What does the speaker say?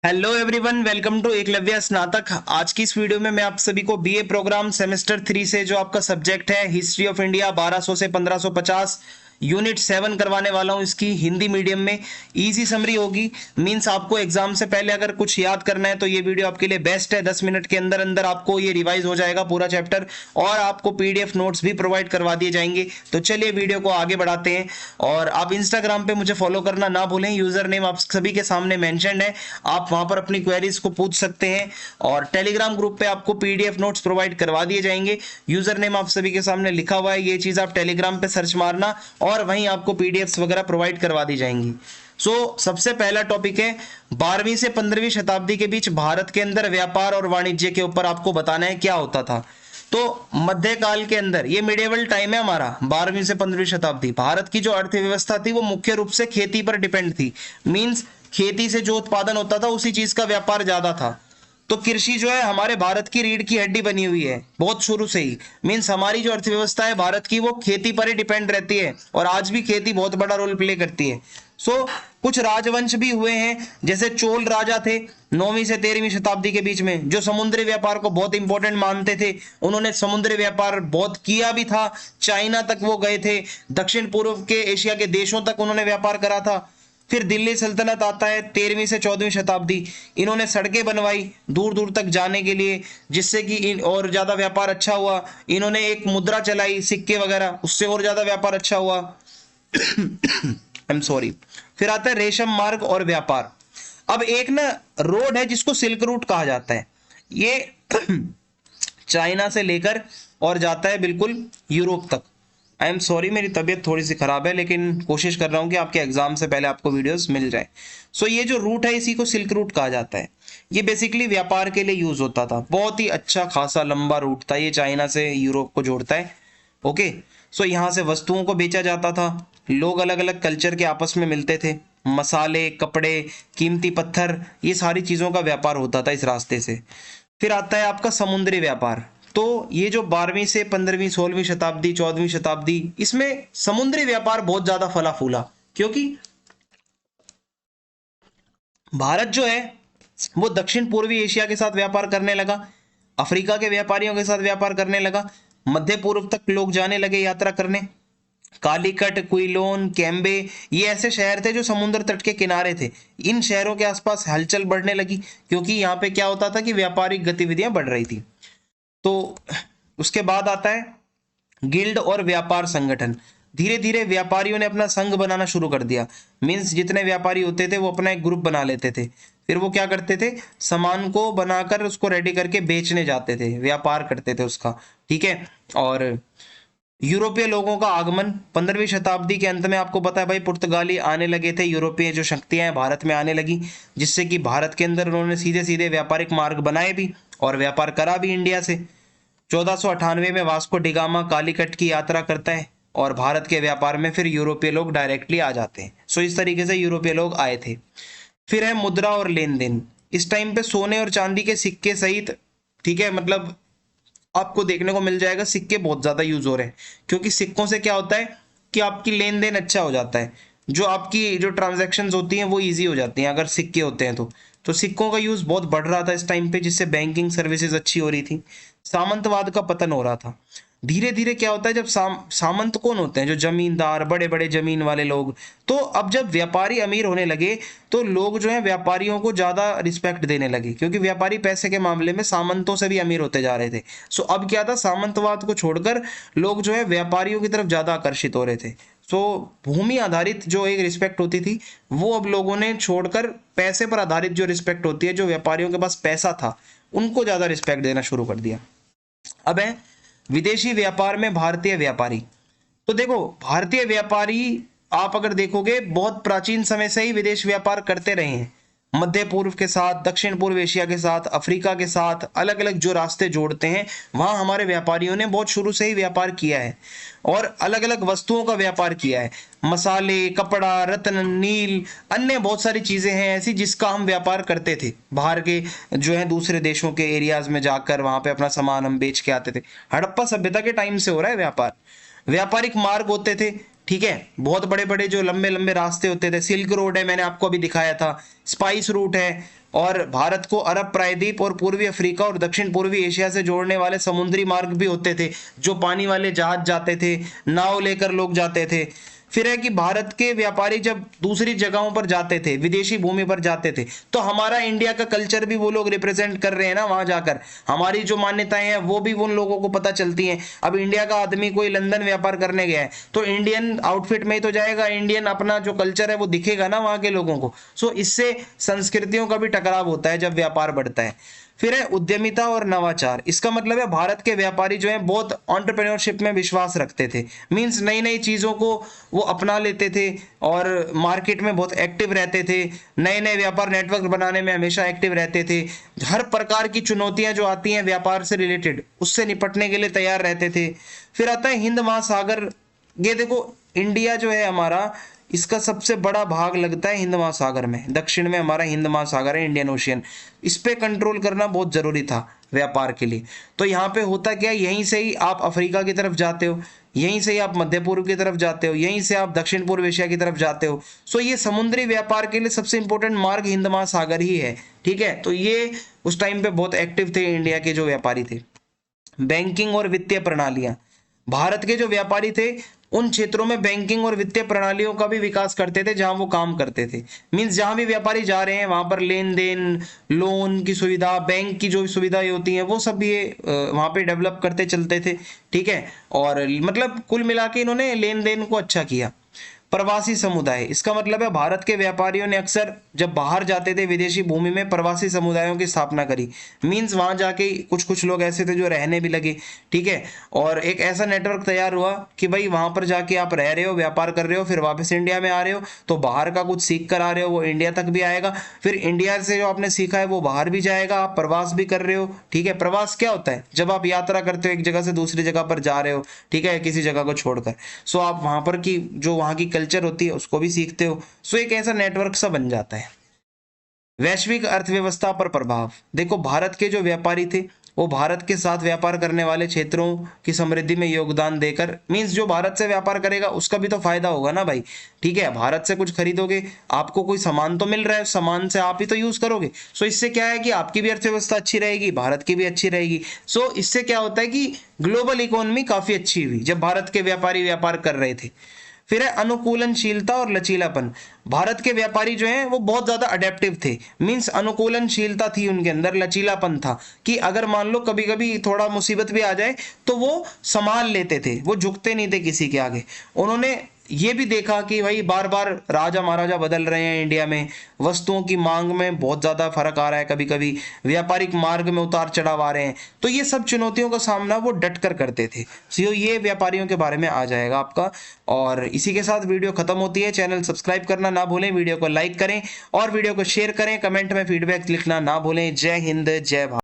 Hello everyone, welcome to Eklavya Snatak. आज की इस वीडियो में मैं आप सभी को बीए प्रोग्राम सेमेस्टर 3 से जो आपका सब्जेक्ट है हिस्ट्री ऑफ इंडिया 1200 से 1550 यूनिट 7 करवाने वाला हूं। इसकी हिंदी मीडियम में इजी समरी होगी। मींस आपको एग्जाम से पहले अगर कुछ याद करना है तो ये वीडियो आपके लिए बेस्ट है। 10 मिनट के अंदर अंदर आपको ये रिवाइज हो जाएगा पूरा चैप्टर, और आपको पीडीएफ नोट्स भी प्रोवाइड करवा दिए जाएंगे। तो चलिए वीडियो को आगे बढ़ाते हैं। और आप इंस्टाग्राम पे मुझे फॉलो करना ना भूलें, यूजर नेम आप सभी के सामने मेंशन्ड है, आप वहां पर अपनी क्वेरीज को पूछ सकते हैं। और टेलीग्राम ग्रुप पे आपको पीडीएफ नोट्स प्रोवाइड करवा दिए जाएंगे। यूजर नेम आप सभी के सामने लिखा हुआ है, ये चीज आप टेलीग्राम पे सर्च मारना और वहीं आपको पीडीएफ वगैरह प्रोवाइड करवा दी जाएंगी। सबसे पहला टॉपिक है 12वीं से 15वीं शताब्दी के बीच भारत के अंदर व्यापार और वाणिज्य के ऊपर आपको बताना है क्या होता था। तो मध्यकाल के अंदर, ये मिडिवल टाइम है हमारा, 12वीं से 15वीं शताब्दी, भारत की जो अर्थव्यवस्था थी वो मुख्य रूप से खेती पर डिपेंड थी। मींस खेती से जो उत्पादन होता था उसी चीज का व्यापार ज्यादा था। तो कृषि जो है हमारे भारत की रीढ़ की हड्डी बनी हुई है बहुत शुरू से ही। मींस हमारी जो अर्थव्यवस्था है भारत की वो खेती पर ही डिपेंड रहती है, और आज भी खेती बहुत बड़ा रोल प्ले करती है। कुछ राजवंश भी हुए हैं, जैसे चोल राजा थे 9वीं से 13वीं शताब्दी के बीच में, जो समुद्री व्यापार को बहुत इंपॉर्टेंट मानते थे। उन्होंने समुद्री व्यापार बहुत किया भी था, चाइना तक वो गए थे, दक्षिण पूर्व के एशिया के देशों तक उन्होंने व्यापार करा था। फिर दिल्ली सल्तनत आता है 13वीं से 14वीं शताब्दी। इन्होंने सड़कें बनवाई दूर दूर तक जाने के लिए, जिससे कि और ज्यादा व्यापार अच्छा हुआ। इन्होंने एक मुद्रा चलाई, सिक्के वगैरह, उससे और ज्यादा व्यापार अच्छा हुआ। I am sorry. फिर आता है रेशम मार्ग और व्यापार। अब एक ना रोड है जिसको सिल्क रूट कहा जाता है, ये चाइना से लेकर और जाता है बिल्कुल यूरोप तक। आई एम सॉरी, मेरी तबीयत थोड़ी सी खराब है, लेकिन कोशिश कर रहा हूं कि आपके एग्जाम से पहले आपको वीडियोस मिल जाए। ये जो रूट है इसी को सिल्क रूट कहा जाता है। ये बेसिकली व्यापार के लिए यूज होता था, बहुत ही अच्छा खासा लंबा रूट था ये, चाइना से यूरोप को जोड़ता है। ओके। यहाँ से वस्तुओं को बेचा जाता था, लोग अलग अलग कल्चर के आपस में मिलते थे, मसाले, कपड़े, कीमती पत्थर, ये सारी चीजों का व्यापार होता था इस रास्ते से। फिर आता है आपका समुद्री व्यापार। तो ये जो 12वीं से 15वीं 16वीं शताब्दी 14वीं शताब्दी, इसमें समुद्री व्यापार बहुत ज्यादा फला फूला, क्योंकि भारत जो है वो दक्षिण पूर्वी एशिया के साथ व्यापार करने लगा, अफ्रीका के व्यापारियों के साथ व्यापार करने लगा, मध्य पूर्व तक लोग जाने लगे यात्रा करने। कालीकट, क्विलोन, कैम्बे, ये ऐसे शहर थे जो समुद्र तट के किनारे थे। इन शहरों के आसपास हलचल बढ़ने लगी, क्योंकि यहाँ पे क्या होता था कि व्यापारिक गतिविधियां बढ़ रही थी। तो उसके बाद आता है गिल्ड और व्यापार संगठन। धीरे धीरे व्यापारियों ने अपना संघ बनाना शुरू कर दिया। मीन्स जितने व्यापारी होते थे वो अपना एक ग्रुप बना लेते थे। फिर वो क्या करते थे, सामान को बनाकर उसको रेडी करके बेचने जाते थे, व्यापार करते थे उसका। ठीक है। और यूरोपीय लोगों का आगमन 15वीं शताब्दी के अंत में, आपको पता है भाई, पुर्तगाली आने लगे थे, यूरोपीय जो शक्तियां हैं भारत में आने लगी, जिससे कि भारत के अंदर उन्होंने सीधे सीधे व्यापारिक मार्ग बनाए भी और व्यापार करा भी इंडिया से। 1498 में वास्को डिगामा कालीकट की यात्रा करता है और भारत के व्यापार में फिर यूरोपीय लोग डायरेक्टली आ जाते हैं। इस तरीके से यूरोपीय लोग आए थे। फिर है मुद्रा और लेन देन। इस टाइम पे सोने और चांदी के सिक्के सहित, ठीक है, मतलब आपको देखने को मिल जाएगा सिक्के बहुत ज्यादा यूज हो रहे हैं, क्योंकि सिक्कों से क्या होता है कि आपकी लेन देन अच्छा हो जाता है, जो आपकी जो ट्रांजैक्शंस होती हैं वो इजी हो जाती हैं अगर सिक्के होते हैं तो सिक्कों का यूज बहुत बढ़ रहा था इस टाइम पे, जिससे बैंकिंग सर्विसेज अच्छी हो रही थी। सामंतवाद का पतन हो रहा था। धीरे धीरे क्या होता है, जब सामंत कौन होते हैं, जो जमींदार, बड़े बड़े जमीन वाले लोग। तो अब जब व्यापारी अमीर होने लगे तो लोग जो है व्यापारियों को ज्यादा रिस्पेक्ट देने लगे, क्योंकि व्यापारी पैसे के मामले में सामंतों से भी अमीर होते जा रहे थे। अब क्या था, सामंतवाद को छोड़कर लोग जो है व्यापारियों की तरफ ज्यादा आकर्षित हो रहे थे। भूमि आधारित जो एक रिस्पेक्ट होती थी वो अब लोगों ने छोड़कर पैसे पर आधारित जो रिस्पेक्ट होती है, जो व्यापारियों के पास पैसा था उनको ज्यादा रिस्पेक्ट देना शुरू कर दिया। अब है विदेशी व्यापार में भारतीय व्यापारी। तो देखो, भारतीय व्यापारी आप अगर देखोगे बहुत प्राचीन समय से ही विदेश व्यापार करते रहे हैं, मध्य पूर्व के साथ, दक्षिण पूर्व एशिया के साथ, अफ्रीका के साथ, अलग अलग जो रास्ते जोड़ते हैं वहां हमारे व्यापारियों ने बहुत शुरू से ही व्यापार किया है और अलग अलग वस्तुओं का व्यापार किया है। मसाले, कपड़ा, रत्न, नील, अन्य बहुत सारी चीजें हैं ऐसी जिसका हम व्यापार करते थे, बाहर के जो है दूसरे देशों के एरियाज में जाकर वहां पे अपना सामान हम बेच के आते थे। हड़प्पा सभ्यता के टाइम से हो रहा है व्यापार। व्यापारिक मार्ग होते थे, ठीक है, बहुत बड़े बड़े जो लंबे लंबे रास्ते होते थे, सिल्क रोड है, मैंने आपको अभी दिखाया था, स्पाइस रूट है, और भारत को अरब प्रायद्वीप और पूर्वी अफ्रीका और दक्षिण पूर्वी एशिया से जोड़ने वाले समुद्री मार्ग भी होते थे, जो पानी वाले जहाज जाते थे, नाव लेकर लोग जाते थे। फिर है कि भारत के व्यापारी जब दूसरी जगहों पर जाते थे, विदेशी भूमि पर जाते थे, तो हमारा इंडिया का कल्चर भी वो लोग रिप्रेजेंट कर रहे हैं ना वहां जाकर, हमारी जो मान्यताएं हैं वो भी उन लोगों को पता चलती हैं। अब इंडिया का आदमी कोई लंदन व्यापार करने गया है तो इंडियन आउटफिट में ही तो जाएगा, इंडियन अपना जो कल्चर है वो दिखेगा ना वहां के लोगों को। सो इससे संस्कृतियों का भी टकराव होता है जब व्यापार बढ़ता है। फिर है उद्यमिता और नवाचार। इसका मतलब है भारत के व्यापारी जो है बहुत एंटरप्रेन्योरशिप में विश्वास रखते थे, मींस नई नई चीजों को वो अपना लेते थे और मार्केट में बहुत एक्टिव रहते थे, नए नए व्यापार नेटवर्क बनाने में हमेशा एक्टिव रहते थे, हर प्रकार की चुनौतियां जो आती हैं व्यापार से रिलेटेड उससे निपटने के लिए तैयार रहते थे। फिर आता है हिंद महासागर। ये देखो इंडिया जो है हमारा, इसका सबसे बड़ा भाग लगता है हिंद महासागर में, दक्षिण में हमारा हिंद महासागर है, इंडियन ओशियन। इस पे कंट्रोल करना बहुत जरूरी था व्यापार के लिए। तो यहाँ पे होता क्या है, यहीं से ही आप अफ्रीका की तरफ जाते हो, यहीं से ही आप मध्य पूर्व की तरफ जाते हो, यहीं से आप दक्षिण पूर्व एशिया की तरफ जाते हो। सो ये समुद्री व्यापार के लिए सबसे इंपॉर्टेंट मार्ग हिंद महासागर ही है, ठीक है। तो ये उस टाइम पे बहुत एक्टिव थे इंडिया के जो व्यापारी थे। बैंकिंग और वित्तीय प्रणालियां, भारत के जो व्यापारी थे उन क्षेत्रों में बैंकिंग और वित्तीय प्रणालियों का भी विकास करते थे जहां वो काम करते थे। मींस जहां भी व्यापारी जा रहे हैं वहां पर लेन देन, लोन की सुविधा, बैंक की जो सुविधाएं होती हैं वो सब ये वहां पे डेवलप करते चलते थे, ठीक है। और मतलब कुल मिला के इन्होंने लेन देन को अच्छा किया। प्रवासी समुदाय, इसका मतलब है भारत के व्यापारियों ने अक्सर जब बाहर जाते थे विदेशी भूमि में प्रवासी समुदायों की स्थापना करी। मींस वहां जाके कुछ कुछ लोग ऐसे थे जो रहने भी लगे, ठीक है। और एक ऐसा नेटवर्क तैयार हुआ कि भाई वहां पर जाके आप रह रहे हो, व्यापार कर रहे हो, फिर वापस इंडिया में आ रहे हो तो बाहर का कुछ सीख कर आ रहे हो, वो इंडिया तक भी आएगा, फिर इंडिया से जो आपने सीखा है वो बाहर भी जाएगा, आप प्रवास भी कर रहे हो, ठीक है। प्रवास क्या होता है, जब आप यात्रा करते हो एक जगह से दूसरी जगह पर जा रहे हो, ठीक है, किसी जगह को छोड़कर। सो आप वहां पर की जो वहां की कल्चर होती है उसको भी सीखते हो। सो एक ऐसा नेटवर्क सा बन जाता है। वैश्विक अर्थव्यवस्था पर प्रभाव, देखो भारत के जो व्यापारी थे वो भारत के साथ व्यापार करने वाले क्षेत्रों की समृद्धि में योगदान देकर, मींस जो भारत से व्यापार करेगा उसका भी तो फायदा होगा ना भाई, ठीक है। भारत से कुछ खरीदोगे, आपको कोई सामान तो मिल रहा है, सामान से आप ही तो यूज करोगे। सो इससे क्या है कि आपकी भी अर्थव्यवस्था अच्छी रहेगी, भारत की भी अच्छी रहेगी। सो इससे क्या होता है कि ग्लोबल इकोनॉमी काफी अच्छी हुई जब भारत के व्यापारी व्यापार कर रहे थे। फिर है अनुकूलनशीलता और लचीलापन। भारत के व्यापारी जो हैं वो बहुत ज्यादा अडेप्टिव थे, मींस अनुकूलनशीलता थी उनके अंदर, लचीलापन था कि अगर मान लो कभी कभी थोड़ा मुसीबत भी आ जाए तो वो संभाल लेते थे, वो झुकते नहीं थे किसी के आगे। उन्होंने ये भी देखा कि भाई बार बार राजा महाराजा बदल रहे हैं इंडिया में, वस्तुओं की मांग में बहुत ज्यादा फर्क आ रहा है, कभी कभी व्यापारिक मार्ग में उतार चढ़ाव आ रहे हैं, तो ये सब चुनौतियों का सामना वो डट कर करते थे। सो ये व्यापारियों के बारे में आ जाएगा आपका। और इसी के साथ वीडियो खत्म होती है। चैनल सब्सक्राइब करना ना भूलें, वीडियो को लाइक करें और वीडियो को शेयर करें, कमेंट में फीडबैक लिखना ना भूलें। जय हिंद, जय भारत।